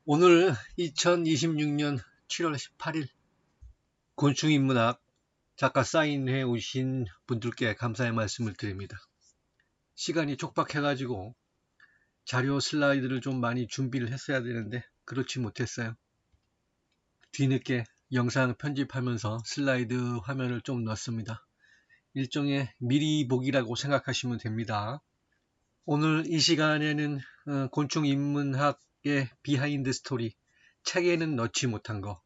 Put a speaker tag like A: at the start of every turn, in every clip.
A: 오늘 2026년 7월 18일 곤충인문학 작가 사인회 오신 분들께 감사의 말씀을 드립니다. 시간이 촉박해가지고 자료 슬라이드를 좀 많이 준비를 했어야 되는데 그렇지 못했어요. 뒤늦게 영상 편집하면서 슬라이드 화면을 좀 넣었습니다. 일종의 미리 보기라고 생각하시면 됩니다. 오늘 이 시간에는 곤충인문학의 비하인드 스토리, 책에는 넣지 못한 거,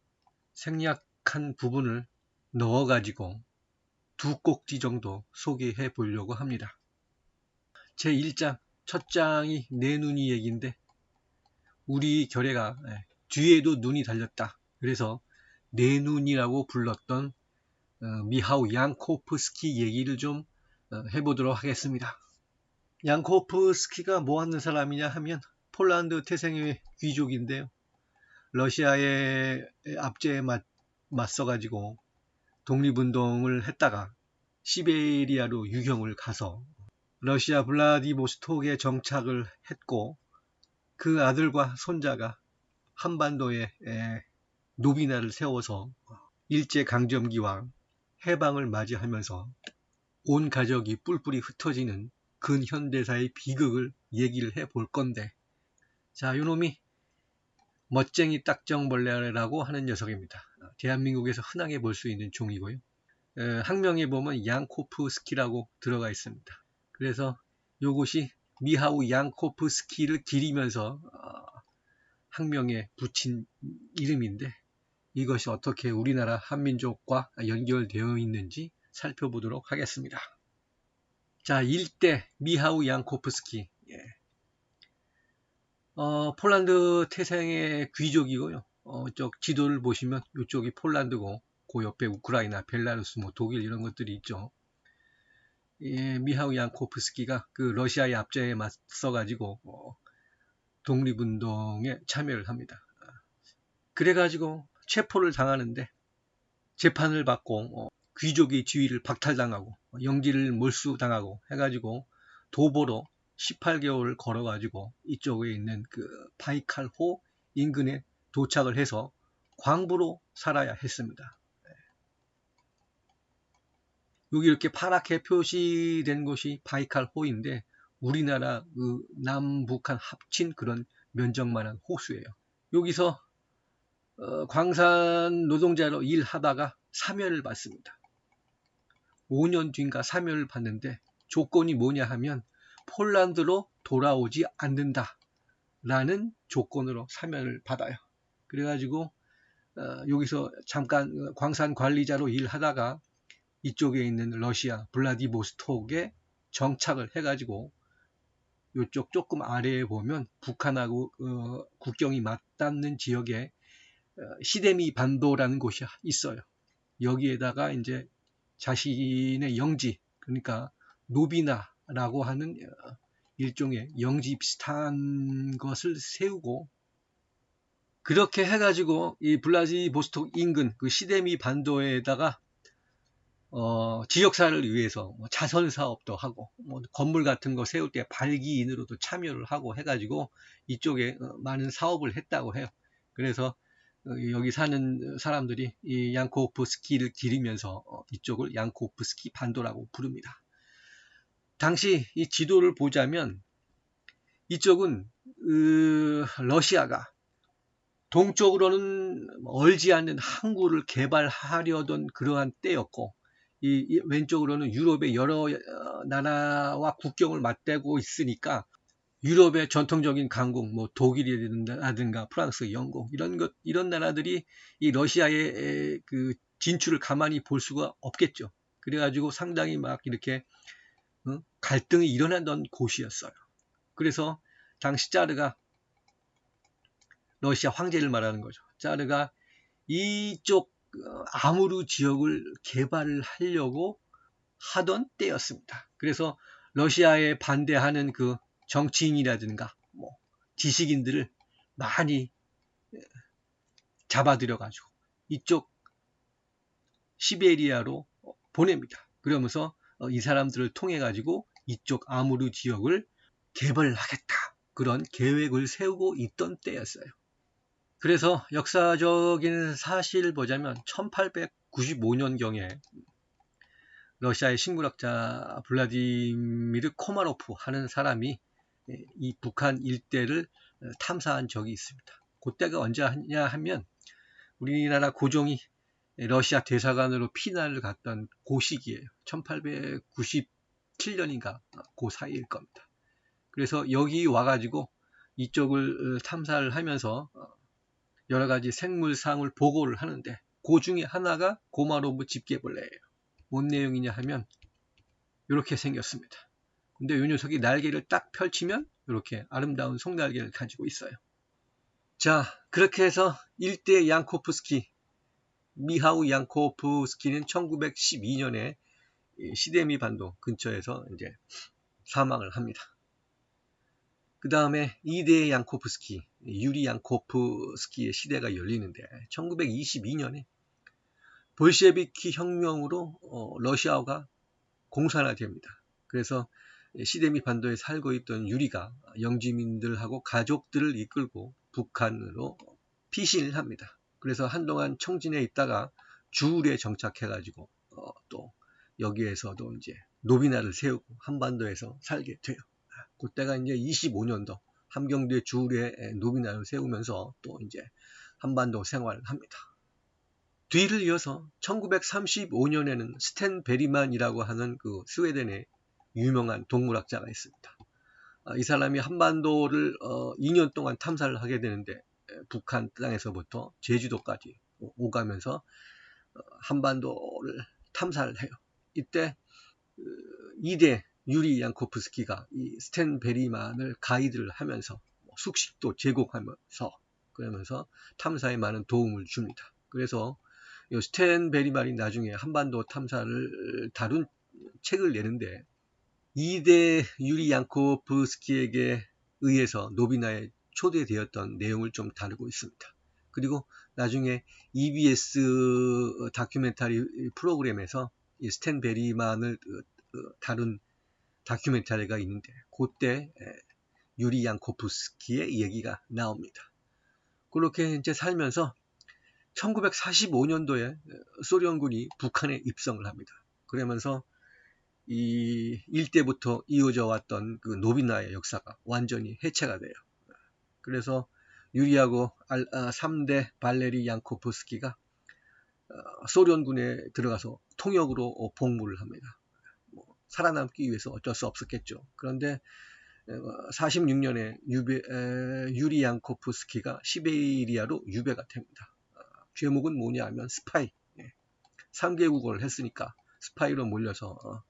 A: 생략한 부분을 넣어가지고 두 꼭지 정도 소개해 보려고 합니다. 제 1장, 첫 장이 내 눈이 얘기인데 우리 결의가 뒤에도 눈이 달렸다. 그래서 내 눈이라고 불렀던 미하우 양코프스키 얘기를 좀 해보도록 하겠습니다. 양코프스키가 뭐 하는 사람이냐 하면 폴란드 태생의 귀족인데요. 러시아의 압제에 맞서가지고 독립운동을 했다가 시베리아로 유경을 가서 러시아 블라디보스톡에 정착을 했고 그 아들과 손자가 한반도에 노비나를 세워서 일제강점기와 해방을 맞이하면서 온 가족이 뿔뿔이 흩어지는 근현대사의 비극을 얘기를 해볼 건데, 자, 요놈이 멋쟁이 딱정벌레라고 하는 녀석입니다. 대한민국에서 흔하게 볼 수 있는 종이고요. 학명에 보면 양코프스키라고 들어가 있습니다. 그래서 이것이 미하우 양코프스키를 기리면서 학명에 붙인 이름인데 이것이 어떻게 우리나라 한민족과 연결되어 있는지 살펴보도록 하겠습니다. 자, 일대 미하우 양코프스키. 폴란드 태생의 귀족이고요. 쪽 지도를 보시면 이쪽이 폴란드고 그 옆에 우크라이나, 벨라루스, 뭐 독일 이런 것들이 있죠. 미하우 양코프스키가 그 러시아의 압제에 맞서가지고 독립운동에 참여를 합니다. 그래가지고 체포를 당하는데 재판을 받고 귀족의 지위를 박탈당하고 영지를 몰수당하고 해가지고 도보로 18개월을 걸어가지고 이쪽에 있는 그 바이칼호 인근에 도착을 해서 광부로 살아야 했습니다. 여기 이렇게 파랗게 표시된 곳이 바이칼호인데 우리나라 그 남북한 합친 그런 면적만한 호수예요. 여기서 광산 노동자로 일하다가 사면을 받습니다. 5년 뒤인가 사면을 받는데 조건이 뭐냐 하면 폴란드로 돌아오지 않는다 라는 조건으로 사면을 받아요. 그래가지고 여기서 잠깐 광산 관리자로 일하다가 이쪽에 있는 러시아 블라디보스톡에 정착을 해가지고 이쪽 조금 아래에 보면 북한하고 국경이 맞닿는 지역에 시데미 반도라는 곳이 있어요. 여기에다가 이제 자신의 영지, 그러니까 노비나라고 하는 일종의 영지 비슷한 것을 세우고 그렇게 해가지고 이 블라디보스톡 인근 그 시데미 반도에다가 지역사를 위해서 뭐 자선 사업도 하고 뭐 건물 같은 거 세울 때 발기인으로도 참여를 하고 해가지고 이쪽에 많은 사업을 했다고 해요. 그래서 여기 사는 사람들이 이 양코프스키를 기리면서 이쪽을 양코프스키 반도라고 부릅니다. 당시 이 지도를 보자면 이쪽은 러시아가 동쪽으로는 얼지 않는 항구를 개발하려던 그러한 때였고 이 왼쪽으로는 유럽의 여러 나라와 국경을 맞대고 있으니까 유럽의 전통적인 강국, 뭐 독일이라든가 프랑스, 영국 이런 나라들이 이 러시아의 그 진출을 가만히 볼 수가 없겠죠. 그래가지고 상당히 막 이렇게 갈등이 일어나던 곳이었어요. 그래서 당시 짜르가 러시아 황제를 말하는 거죠. 짜르가 이쪽 아무르 지역을 개발을 하려고 하던 때였습니다. 그래서 러시아에 반대하는 그 정치인이라든가 뭐 지식인들을 많이 잡아들여가지고 이쪽 시베리아로 보냅니다. 그러면서 이 사람들을 통해 가지고 이쪽 아무르 지역을 개발하겠다 그런 계획을 세우고 있던 때였어요. 그래서 역사적인 사실을 보자면 1895년경에 러시아의 신구락자 블라디미르 코마로프 하는 사람이 이 북한 일대를 탐사한 적이 있습니다. 그때가 언제냐 하면 우리나라 고종이 러시아 대사관으로 피난을 갔던 그 시기예요. 1897년인가 그 사이일 겁니다. 그래서 여기 와가지고 이쪽을 탐사를 하면서 여러 가지 생물상을 보고를 하는데 그 중에 하나가 고마로브 집게벌레예요. 뭔 내용이냐 하면 이렇게 생겼습니다. 근데 이 녀석이 날개를 딱 펼치면 이렇게 아름다운 송날개를 가지고 있어요. 자, 그렇게 해서 일대 양코프스키, 미하우 양코프스키는 1912년에 시데미 반도 근처에서 이제 사망을 합니다. 그 다음에 2대 양코프스키, 유리 양코프스키의 시대가 열리는데 1922년에 볼셰비키 혁명으로 러시아가 공산화됩니다. 그래서 시데미 반도에 살고 있던 유리가 영지민들하고 가족들을 이끌고 북한으로 피신을 합니다. 그래서 한동안 청진에 있다가 주울에 정착해가지고 또 여기에서도 이제 노비나를 세우고 한반도에서 살게 돼요. 그때가 이제 25년도 함경도의 주울에 노비나를 세우면서 또 이제 한반도 생활을 합니다. 뒤를 이어서 1935년에는 스탠 베리만이라고 하는 그 스웨덴의 유명한 동물학자가 있습니다. 이 사람이 한반도를 2년 동안 탐사를 하게 되는데 북한 땅에서부터 제주도까지 오가면서 한반도를 탐사를 해요. 이때 2대 유리 양코프스키가 이 스탠 베리만을 가이드를 하면서 숙식도 제공하면서 그러면서 탐사에 많은 도움을 줍니다. 그래서 이 스탠 베리만이 나중에 한반도 탐사를 다룬 책을 내는데 2대 유리 양코프스키에게 의해서 노비나에 초대되었던 내용을 좀 다루고 있습니다. 그리고 나중에 EBS 다큐멘터리 프로그램에서 이 스탠 베리만을 다룬 다큐멘터리가 있는데 그때 유리 양코프스키의 얘기가 나옵니다. 그렇게 이제 살면서 1945년도에 소련군이 북한에 입성을 합니다. 그러면서 이 일대부터 이어져 왔던 그 노비나의 역사가 완전히 해체가 돼요. 그래서 유리하고 3대 발레리 양코프스키가 소련군에 들어가서 통역으로 복무를 합니다. 살아남기 위해서 어쩔 수 없었겠죠. 그런데 46년에 유리 양코프스키가 시베리아로 유배가 됩니다. 죄목은 뭐냐 하면 스파이. 3개국어를 했으니까 스파이로 몰려서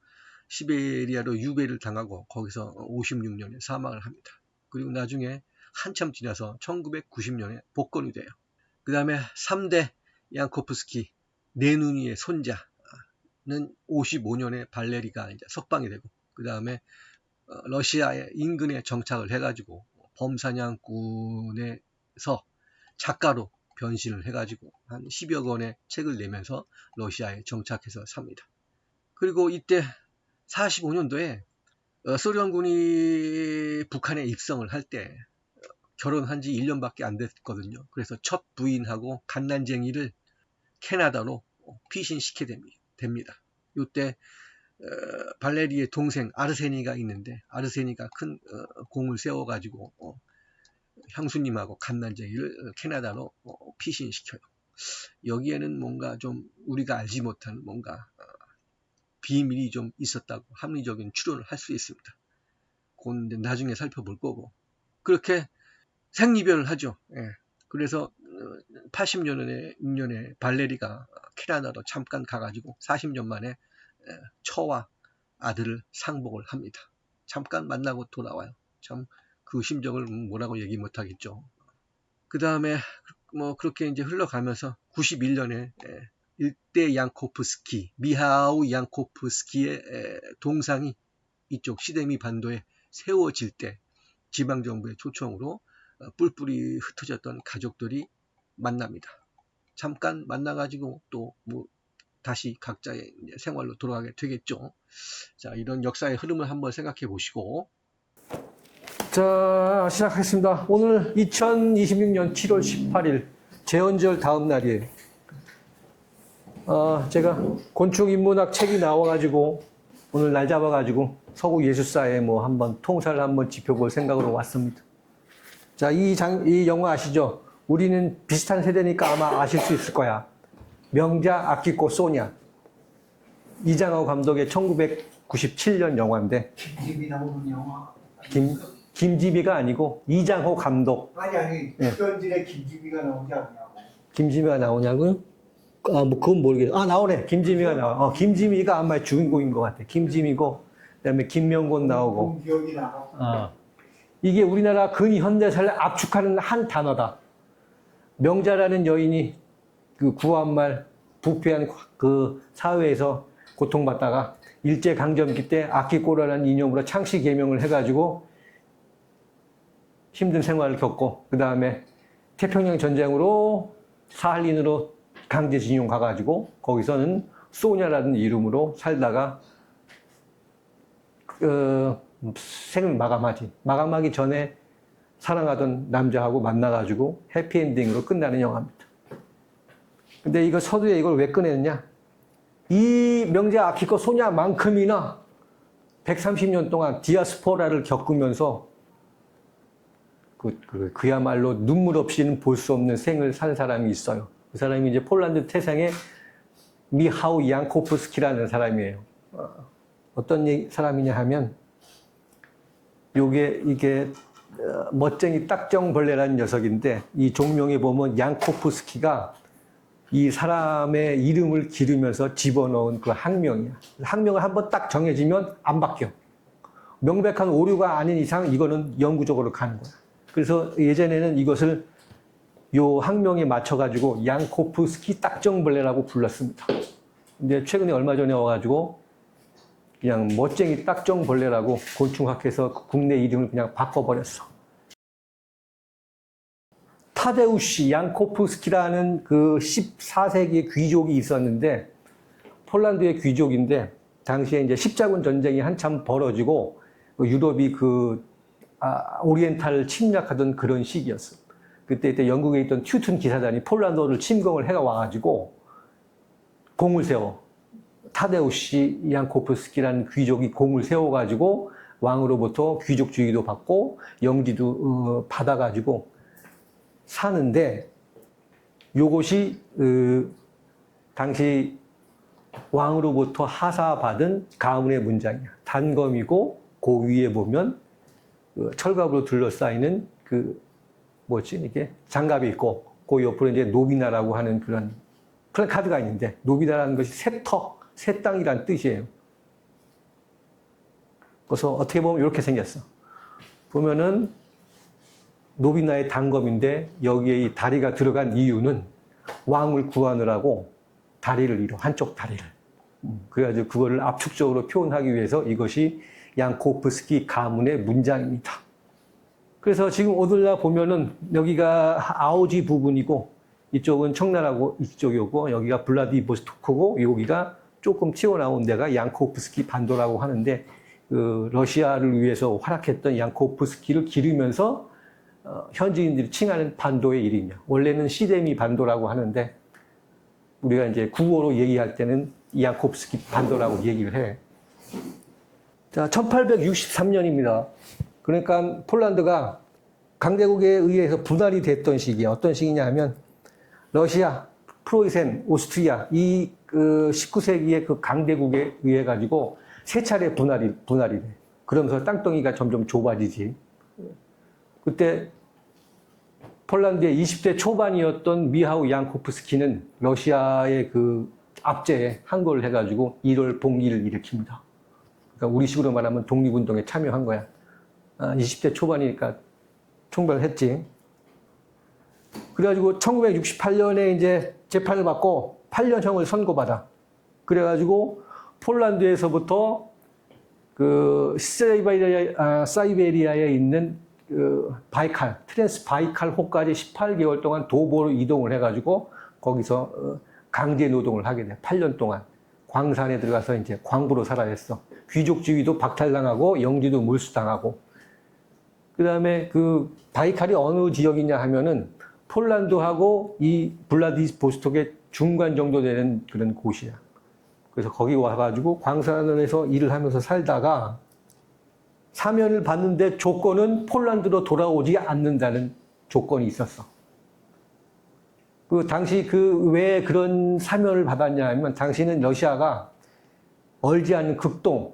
A: 시베리아로 유배를 당하고 거기서 56년에 사망을 합니다. 그리고 나중에 한참 지나서 1990년에 복권이 돼요. 그 다음에 3대 양코프스키 네누니의 손자는 55년에 발레리가 이제 석방이 되고 그 다음에 러시아의 인근에 정착을 해가지고 범사냥꾼에서 작가로 변신을 해가지고 한 10여 권의 책을 내면서 러시아에 정착해서 삽니다. 그리고 이때 45년도에 소련군이 북한에 입성을 할 때 결혼한 지 1년밖에 안 됐거든요. 그래서 첫 부인하고 갓난쟁이를 캐나다로 피신시키게 됩니다. 이때 발레리의 동생 아르세니가 있는데 아르세니가 큰 공을 세워가지고 형수님하고 갓난쟁이를 캐나다로 피신시켜요. 여기에는 뭔가 좀 우리가 알지 못한 뭔가 비밀이 좀 있었다고 합리적인 추론을 할 수 있습니다. 그건 나중에 살펴볼 거고 그렇게 생이별을 하죠. 그래서 80년에 발레리가 캐나다로 잠깐 가가지고 40년 만에 처와 아들을 상복을 합니다. 잠깐 만나고 돌아와요. 참 그 심정을 뭐라고 얘기 못하겠죠. 그 다음에 뭐 그렇게 이제 흘러가면서 91년에 일대 양코프스키, 미하우 양코프스키의 동상이 이쪽 시데미 반도에 세워질 때 지방정부의 초청으로 뿔뿔이 흩어졌던 가족들이 만납니다. 잠깐 만나가지고 또 뭐 다시 각자의 생활로 돌아가게 되겠죠. 자, 이런 역사의 흐름을 한번 생각해 보시고 자, 시작하겠습니다. 오늘 2026년 7월 18일 제헌절 다음 날이에요. 제가 곤충인문학 책이 나와가지고 오늘 날 잡아가지고 서구 예술사에 뭐 한번 통사를 한번 짚어볼 생각으로 왔습니다. 자, 이 영화 아시죠? 우리는 비슷한 세대니까 아마 아실 수 있을 거야. 명자 아키코 소냐. 이장호 감독의 1997년 영화인데.
B: 김지미 나오는 영화.
A: 김지미가 아니고 이장호 감독.
B: 아니 현진에 김지미가 나오지 않냐고.
A: 김지미가 나오냐고요? 뭐 그건 모르겠어요. 나오네. 김지미가 나와. 김지미가 아마 주인공인 것 같아. 김지미고 그다음에 김명곤 나오고.
B: 기억이 나고.
A: 이게 우리나라 근현대사를 압축하는 한 단어다. 명자라는 여인이 그 구한말 부패한 그 사회에서 고통받다가 일제강점기 때 아키꼬라라는 이념으로 창씨 개명을 해가지고 힘든 생활을 겪고 그 다음에 태평양 전쟁으로 사할린으로 강제징용 가가지고 거기서는 소냐라는 이름으로 살다가 생을 마감하지. 마감하기 전에 사랑하던 남자하고 만나가지고 해피엔딩으로 끝나는 영화입니다. 근데 이거 서두에 이걸 왜 꺼냈냐? 이 명자 아키코 소냐만큼이나 130년 동안 디아스포라를 겪으면서 그야말로 눈물 없이는 볼 수 없는 생을 산 사람이 있어요. 그 사람이 이제 폴란드 태생의 미하우 양코프스키라는 사람이에요. 어떤 사람이냐 하면 이게 멋쟁이 딱정벌레라는 녀석인데 이 종명에 보면 양코프스키가 이 사람의 이름을 기르면서 집어넣은 그 학명이야. 학명을 한번 딱 정해지면 안 바뀌어. 명백한 오류가 아닌 이상 이거는 영구적으로 가는 거야. 그래서 예전에는 이것을 요 학명에 맞춰가지고 양코프스키 딱정벌레라고 불렀습니다. 근데 최근에 얼마 전에 와가지고 그냥 멋쟁이 딱정벌레라고 곤충학회에서 국내 이름을 그냥 바꿔버렸어. 타데우시 양코프스키라는 그 14세기의 귀족이 있었는데 폴란드의 귀족인데 당시에 이제 십자군 전쟁이 한참 벌어지고 유럽이 오리엔탈을 침략하던 그런 시기였어. 그때 영국에 있던 튜튼 기사단이 폴란드를 침공을 해가 와가지고 공을 세워. 타데우시 양코프스키라는 귀족이 공을 세워가지고 왕으로부터 귀족주의도 받고 영지도 받아가지고 사는데 요것이 당시 왕으로부터 하사받은 가문의 문장이야. 단검이고 그 위에 보면 철갑으로 둘러싸이는 이게 장갑이 있고 그 옆으로 이제 노비나라고 하는 그런 카드가 있는데 노비나라는 것이 새 땅이란 뜻이에요. 그래서 어떻게 보면 이렇게 생겼어. 보면은 노비나의 단검인데 여기에 이 다리가 들어간 이유는 왕을 구하느라고 다리를 잃어. 한쪽 다리를. 그래가지고 그거를 압축적으로 표현하기 위해서 이것이 양코프스키 가문의 문장입니다. 그래서 지금 오들라 보면은 여기가 아오지 부분이고 이쪽은 청나라고 이쪽이고 여기가 블라디보스토크고 여기가 조금 튀어나온 데가 양코프스키 반도라고 하는데 러시아를 위해서 활약했던 양코프스키를 기르면서 현지인들이 칭하는 반도의 이름이야. 원래는 시데미 반도라고 하는데 우리가 이제 구어로 얘기할 때는 양코프스키 반도라고 얘기를 해. 자, 1863년입니다. 그러니까 폴란드가 강대국에 의해서 분할이 됐던 시기야. 어떤 시기냐 하면 러시아, 프로이센, 오스트리아 이 19세기의 그 강대국에 의해 가지고 세 차례 분할이 돼. 그러면서 땅덩이가 점점 좁아지지. 그때 폴란드의 20대 초반이었던 미하우 양코프스키는 러시아의 그 압제에 항거를 해가지고 1월 봉기를 일으킵니다. 그러니까 우리식으로 말하면 독립운동에 참여한 거야. 20대 초반이니까 총괄했지. 그래가지고 1968년에 이제 재판을 받고 8년형을 선고받아. 그래가지고 폴란드에서부터 그 사이베리아에 있는 트랜스 바이칼 호까지 18개월 동안 도보로 이동을 해가지고 거기서 강제 노동을 하게 돼. 8년 동안 광산에 들어가서 이제 광부로 살아냈어. 귀족주의도 박탈당하고 영지도 몰수당하고.
C: 그 다음에 그 바이칼이 어느 지역이냐 하면은 폴란드하고 이 블라디보스톡의 중간 정도 되는 그런 곳이야. 그래서 거기 와가지고 광산에서 일을 하면서 살다가 사면을 받는데 조건은 폴란드로 돌아오지 않는다는 조건이 있었어. 그 당시 그 왜 그런 사면을 받았냐 하면 당시는 러시아가 얼지 않는 극동,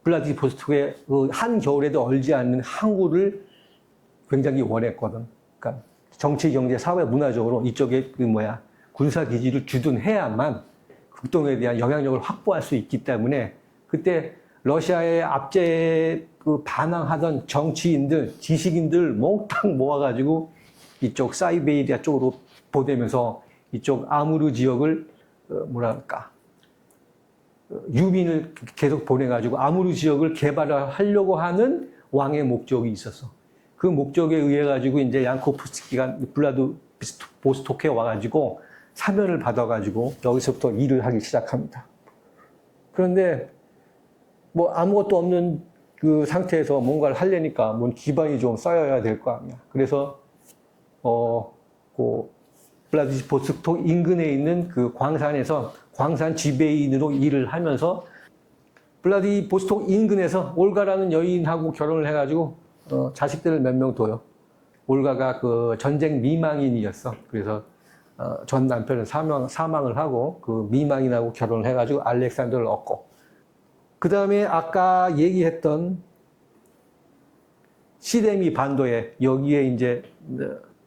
C: 블라디보스톡의 그 한겨울에도 얼지 않는 항구를 굉장히 원했거든. 그러니까 정치, 경제, 사회, 문화적으로 이쪽에 그 군사 기지를 주둔해야만 극동에 대한 영향력을 확보할 수 있기 때문에 그때 러시아의 압제에 그 반항하던 정치인들, 지식인들 몽땅 모아가지고 이쪽 사이베리아 쪽으로 보내면서 이쪽 아무르 지역을 유민을 계속 보내가지고 아무르 지역을 개발하려고 하는 왕의 목적이 있었어. 그 목적에 의해 가지고 이제 양코프스키가 블라디보스토크에 와가지고 사면을 받아가지고 여기서부터 일을 하기 시작합니다. 그런데 뭐 아무것도 없는 그 상태에서 뭔가를 하려니까 뭔 기반이 좀 쌓여야 될 거 아니야. 그래서 그 블라디보스토크 인근에 있는 그 광산에서 광산 지배인으로 일을 하면서 블라디보스토크 인근에서 올가라는 여인하고 결혼을 해가지고 자식들을 몇 명 둬요. 올가가 그 전쟁 미망인이었어. 그래서 전 남편은 사망을 하고 그 미망인하고 결혼을 해가지고 알렉산더를 얻고, 그 다음에 아까 얘기했던 시데미 반도에 여기에 이제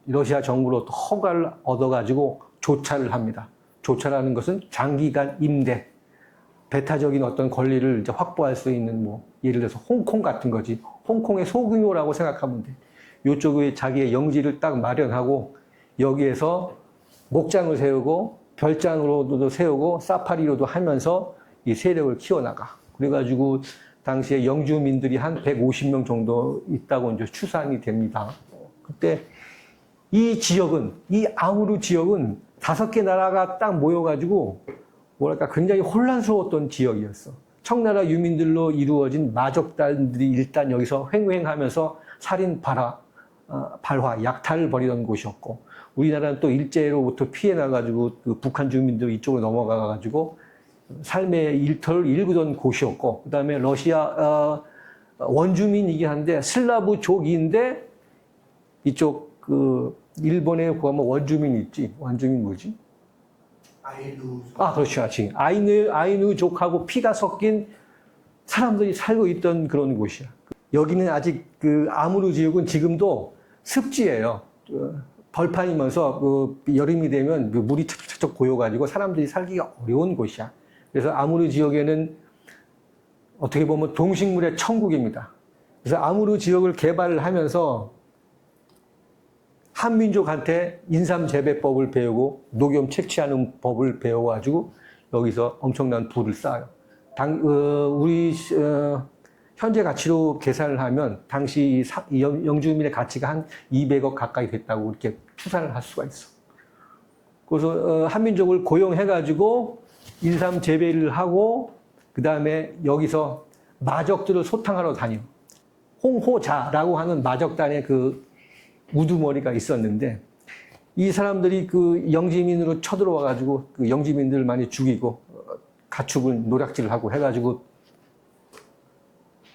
C: 러시아 정부로부터 허가를 얻어가지고 조차를 합니다. 조차라는 것은 장기간 임대, 배타적인 어떤 권리를 이제 확보할 수 있는 예를 들어서 홍콩 같은 거지. 홍콩의 소규모라고 생각하면 돼. 이쪽에 자기의 영지를 딱 마련하고 여기에서 목장을 세우고 별장으로도 세우고 사파리로도 하면서 이 세력을 키워나가. 그래가지고 당시에 영주민들이 한 150명 정도 있다고 이제 추산이 됩니다. 그때 이 지역은, 이 아무르 지역은 5개 나라가 딱 모여가지고 뭐랄까 굉장히 혼란스러웠던 지역이었어. 청나라 유민들로 이루어진 마적단들이 일단 여기서 횡행하면서 살인, 발화, 약탈을 벌이던 곳이었고, 우리나라는 또 일제로부터 피해 나가지고 그 북한 주민들 이쪽으로 넘어가가지고 삶의 일터를 일구던 곳이었고, 그 다음에 러시아 원주민이긴 한데 슬라브족인데 이쪽 그 일본에 구하면 원주민 있지. 원주민 뭐지? 그렇지. 아이누족하고 피가 섞인 사람들이 살고 있던 그런 곳이야. 여기는 아직 그 아무르 지역은 지금도 습지예요. 벌판이면서 그 여름이 되면 물이 척척 고여가지고 사람들이 살기가 어려운 곳이야. 그래서 아무르 지역에는 어떻게 보면 동식물의 천국입니다. 그래서 아무르 지역을 개발을 하면서 한민족한테 인삼재배법을 배우고 녹염 채취하는 법을 배워가지고 여기서 엄청난 부를 쌓아요. 우리 현재 가치로 계산을 하면 당시 영주민의 가치가 한 200억 가까이 됐다고 이렇게 추산을 할 수가 있어. 그래서 한민족을 고용해가지고 인삼 재배를 하고 그 다음에 여기서 마적들을 소탕하러 다녀. 홍호자라고 하는 마적단의 그 우두머리가 있었는데 이 사람들이 그 영지민으로 쳐들어와가지고 그 영지민들을 많이 죽이고 가축을 노략질을 하고 해가지고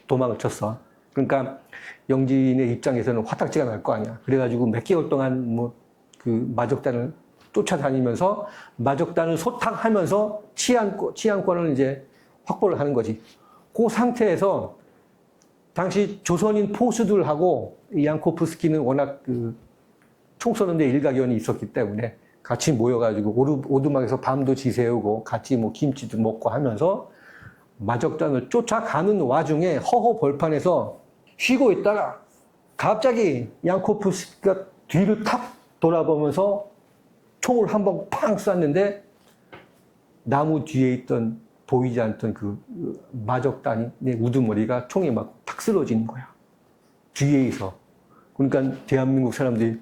C: 도망을 쳤어. 그러니까 영지인의 입장에서는 화딱지가 날 거 아니야. 그래가지고 몇 개월 동안 그 마적단을 쫓아다니면서 마적단을 소탕하면서 치안권을 이제 확보를 하는 거지. 그 상태에서 당시 조선인 포수들하고 양코프스키는 워낙 그 총 쏘는데 일가견이 있었기 때문에 같이 모여가지고 오두막에서 밤도 지새우고 같이 김치도 먹고 하면서 마적단을 쫓아가는 와중에 허허 벌판에서 쉬고 있다가 갑자기 양코프스키가 뒤를 탁 돌아보면서 총을 한 방 팡 쐈는데 나무 뒤에 있던 보이지 않던 그 마적단이 내 우두머리가 총에 막 탁 쓰러지는 거야. 뒤에 있어. 그러니까 대한민국 사람들이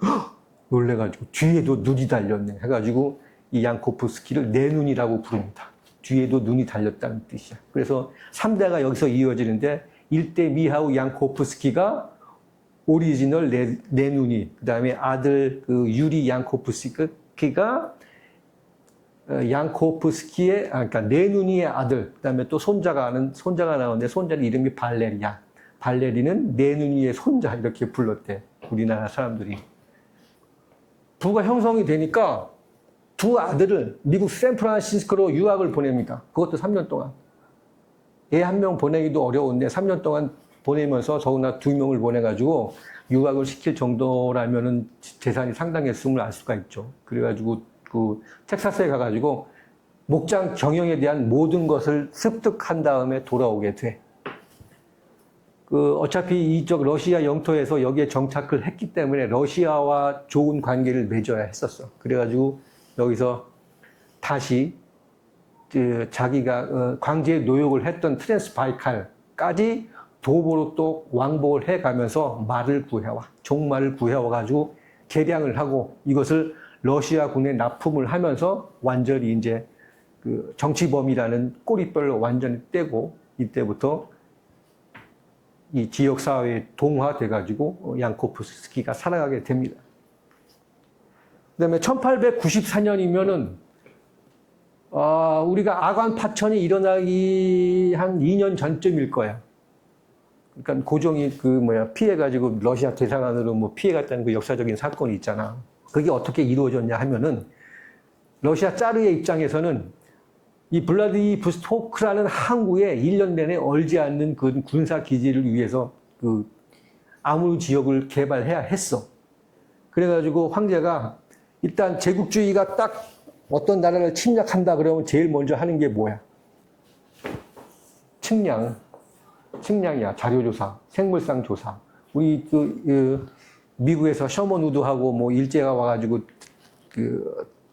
C: 놀래가지고 뒤에도 눈이 달렸네 해가지고 이 양코프스키를 내 눈이라고 부릅니다. 뒤에도 눈이 달렸다는 뜻이야. 그래서 3대가 여기서 이어지는데 1대 미하우 양코프스키가 오리지널 레누니, 그다음에 아들 그 유리 양코프스키가 양코프스키의 그러니까 레누니의 아들, 그다음에 또 손자가 나오는데 손자는 이름이 발레리야. 발레리는 레누니의 손자 이렇게 불렀대. 우리나라 사람들이. 부가 형성이 되니까 두 아들을 미국 샌프란시스코로 유학을 보냅니다. 그것도 3년 동안. 애 한 명 보내기도 어려운데 3년 동안 보내면서 더구나 2명을 보내가지고 유학을 시킬 정도라면은 재산이 상당했음을 알 수가 있죠. 그래가지고 그 텍사스에 가가지고 목장 경영에 대한 모든 것을 습득한 다음에 돌아오게 돼. 어차피 이쪽 러시아 영토에서 여기에 정착을 했기 때문에 러시아와 좋은 관계를 맺어야 했었어. 그래가지고 여기서 다시 자기가 강제 노역을 했던 트랜스바이칼까지 도보로 또 왕복을 해가면서 말을 구해와, 종말을 구해와가지고 개량을 하고 이것을 러시아군에 납품을 하면서 완전히 이제 그 정치범이라는 꼬리뼈를 완전히 떼고 이때부터 이 지역사회에 동화돼가지고 양코프스키가 살아가게 됩니다. 그 다음에 1894년이면은, 우리가 아관 파천이 일어나기 한 2년 전쯤일 거야. 그러니까 고종이 피해가지고 러시아 대사관으로 피해갔다는 그 역사적인 사건이 있잖아. 그게 어떻게 이루어졌냐 하면은, 러시아 짜르의 입장에서는 이 블라디보스토크라는 항구에 1년 내내 얼지 않는 그 군사 기지를 위해서 그 아무르 지역을 개발해야 했어. 그래가지고 황제가 일단 제국주의가 딱 어떤 나라를 침략한다 그러면 제일 먼저 하는 게 뭐야? 측량이야. 자료조사, 생물상 조사. 우리 미국에서 셔먼 우드하고 일제가 와가지고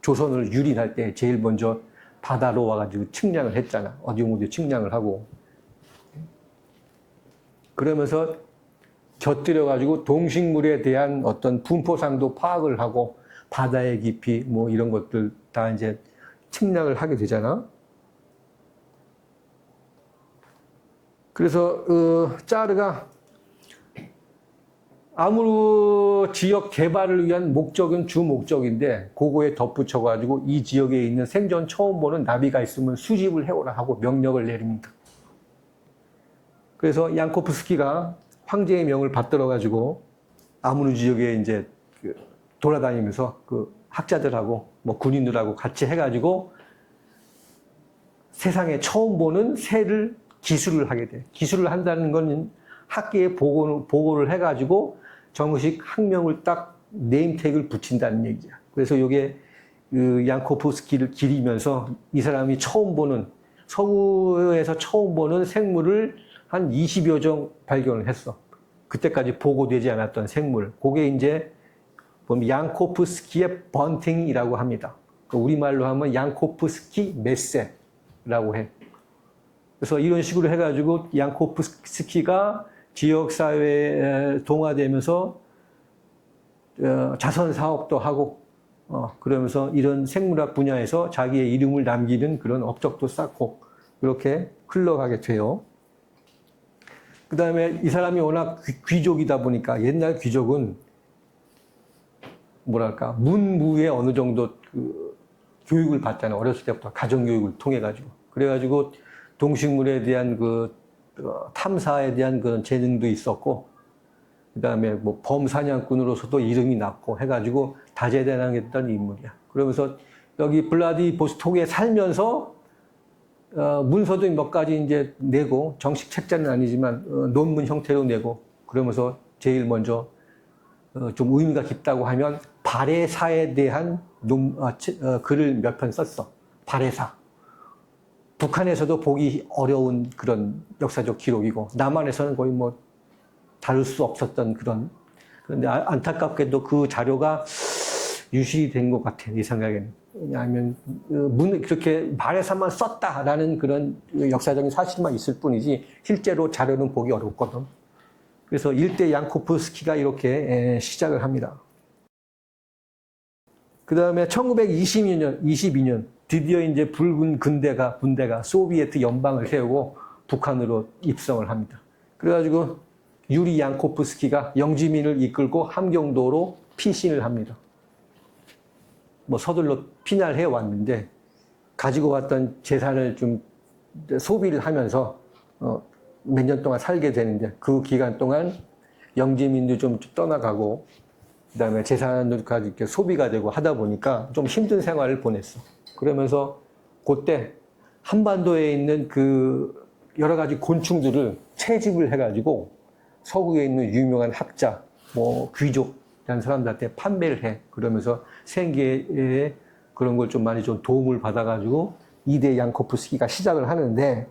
C: 조선을 유린할 때 제일 먼저 바다로 와가지고 측량을 했잖아. 어디모두 측량을 하고. 그러면서 곁들여가지고 동식물에 대한 어떤 분포상도 파악을 하고 바다의 깊이 이런 것들 다 이제 측량을 하게 되잖아. 그래서 짜르가 아무르 지역 개발을 위한 목적은 주 목적인데 그거에 덧붙여가지고 이 지역에 있는 생전 처음 보는 나비가 있으면 수집을 해오라 하고 명령을 내립니다. 그래서 양코프스키가 황제의 명을 받들어가지고 아무르 지역에 이제 돌아다니면서 그 학자들하고 군인들하고 같이 해가지고 세상에 처음 보는 새를 기술을 하게 돼. 기술을 한다는 건 학계에 보고를 해가지고 정식 학명을 딱 네임택을 붙인다는 얘기야. 그래서 이게 양코프스키를 기리면서 이 사람이 처음 보는 서구에서 처음 보는 생물을 한 20여 종 발견을 했어. 그때까지 보고되지 않았던 생물. 그게 이제 양코프스키의 번팅이라고 합니다. 우리말로 하면 양코프스키 메세라고 해. 그래서 이런 식으로 해가지고 양코프스키가 지역사회에 동화되면서 자선 사업도 하고 그러면서 이런 생물학 분야에서 자기의 이름을 남기는 그런 업적도 쌓고 그렇게 흘러가게 돼요. 그 다음에 이 사람이 워낙 귀족이다 보니까 옛날 귀족은 뭐랄까 문무에 어느 정도 교육을 받잖아요. 어렸을 때부터 가정교육을 통해가지고. 그래가지고 동식물에 대한 탐사에 대한 그런 재능도 있었고, 그 다음에 범사냥꾼으로서도 이름이 났고 해가지고 다재다능했던 인물이야. 그러면서 여기 블라디보스톡에 살면서 문서도 몇 가지 이제 내고, 정식 책자는 아니지만 논문 형태로 내고, 그러면서 제일 먼저 좀 의미가 깊다고 하면 발해사에 대한 글을 몇 편 썼어. 발해사. 북한에서도 보기 어려운 그런 역사적 기록이고 남한에서는 거의 다룰 수 없었던 그런데 안타깝게도 그 자료가 유실된 것 같아, 내 생각에는. 왜냐하면 그렇게 발해사만 썼다라는 그런 역사적인 사실만 있을 뿐이지 실제로 자료는 보기 어렵거든. 그래서 일대 양코프스키가 이렇게 시작을 합니다. 그 다음에 1922년 드디어 이제 붉은 군대가 소비에트 연방을 세우고 북한으로 입성을 합니다. 그래가지고 유리 양코프스키가 영지민을 이끌고 함경도로 피신을 합니다. 뭐 서둘러 피난해 왔는데 가지고 왔던 재산을 좀 소비를 하면서 몇 년 동안 살게 되는데 그 기간 동안 영지민도 좀 떠나가고 그다음에 재산까지 이렇게 소비가 되고 하다 보니까 좀 힘든 생활을 보냈어. 그러면서 그때 한반도에 있는 그 여러 가지 곤충들을 채집을 해가지고 서구에 있는 유명한 학자, 뭐 귀족 이런 사람들한테 판매를 해. 그러면서 생계에 그런 걸 좀 많이 좀 도움을 받아가지고 2대 양코프스키가 시작을 하는데